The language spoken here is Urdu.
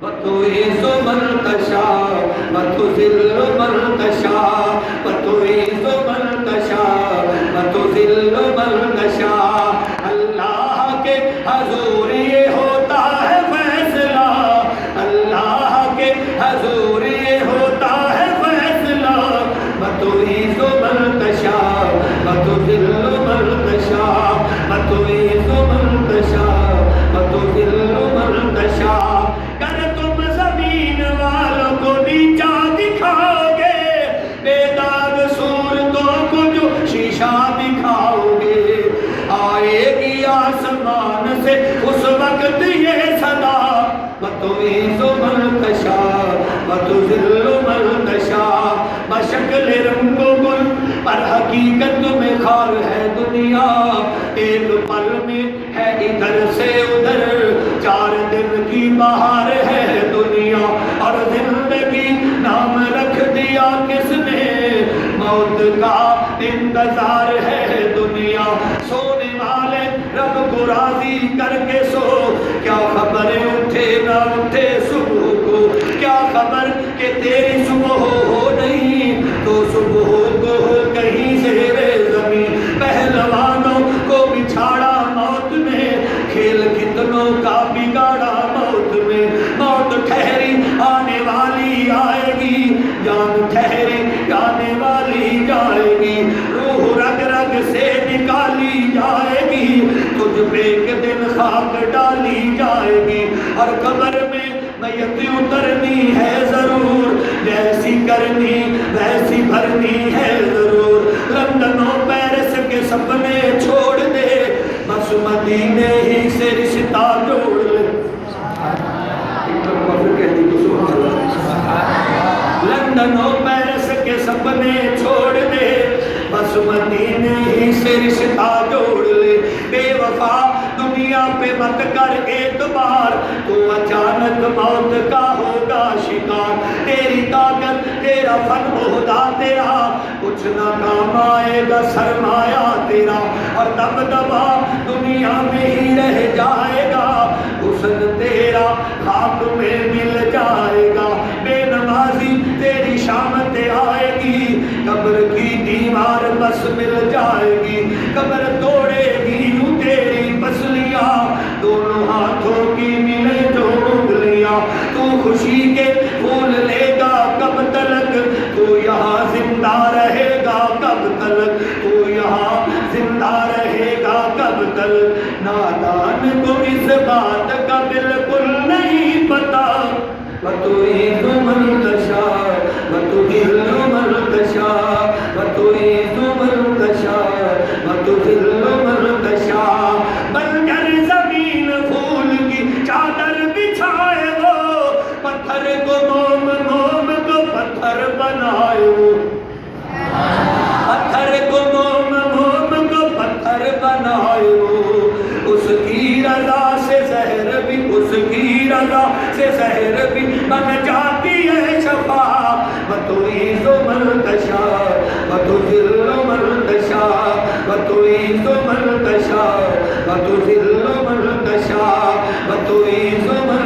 وتعز من تشاء وتذل من تشاء وتعز من تشاء وتذل من تشاء اللہ کے حضور یہ ہوتا ہے فیصلہ اللہ کے حضور یہ ہوتا ہے فیصلہ وتعز من تشاء وتذل من تشاء وتعز من تشاء وتذل من تشاء دکھاؤ گے آئے گی آسمان سے اس وقت یہ صدا وتعز من تشاء وتذل من تشاء بشکل رنگ و گل پر حقیقت میں خار ہے دنیا ایک پل میں ہے ادھر سے ادھر 4 دن کی بہار ہے دنیا اور زندگی نام رکھ دیا کس نے موت کا انتظار ہے دنیا سونے والے رب کو راضی کر کے سو کیا خبر اٹھے نہ اٹھے صبح کو کیا خبر کہ تیری صبح ہو نہیں تو صبح کو ہو کہیں زیر زمین پہلوانوں کو بچھاڑا موت نے کھیل کتنوں کا بگاڑا موت میں موت ٹھہری آنے والی آئے گی جان ٹھہری آنے والی جائے گی روح رگ رگ سے نکالی جائے گی تجھ پہ ایک دن خاک ڈالی جائے گی اور قبر میں میت اترنی ہے ضرور جیسی کرنی ویسی بھرنی ہے ضرور لندن و پیرس کے سپنے چھوڑ دے بس مدینے ہی سے رشتہ جوڑ لے لندن و پیرس کے سپنے چھوڑ دے بس مدینے ہی سے رشتہ جوڑ لے بے وفا دنیا پہ مت کر اعتبار تو اچانک موت کا ہوگا شکار تیری طاقت تیرا فن عہدہ تیرا کچھ نہ کام آئے گا سرمایہ تیرا اور دبدبا دنیا میں ہی رہ جائے گا حسن تیرا خاک میں مل جائے گا بے نمازی تیری شامت آئے گی قبر کی دیوار بس مل جائے گی قبر توڑے گی یوں تیری پسلیاں دونوں ہاتھوں کی ملے جو انگلیاں تو خوشی کے پھول لے گا کب تلک تو یہاں زندہ رہے گا کب تلک تو یہاں زندہ رہے گا کب تلک نادان کو اس بات کا بالکل نہیں پتا وتعز من تشاء وتذل من تشاء وتعز من تشاء وتذل من تشاء بنجر زمین پھول کی چادر بچھائے وہ پتھر کو موم موم کو پتھر بنائے وہ پتھر کو موم موم کو پتھر بنائے وہ اس کی رضا سے زہر بھی اس کی رضا سے زہر بھی بن جاتی ہے شفا وتعز من تشاء وتذل من تشاء وتعز من تشاء وتذل من تشاء وتعز من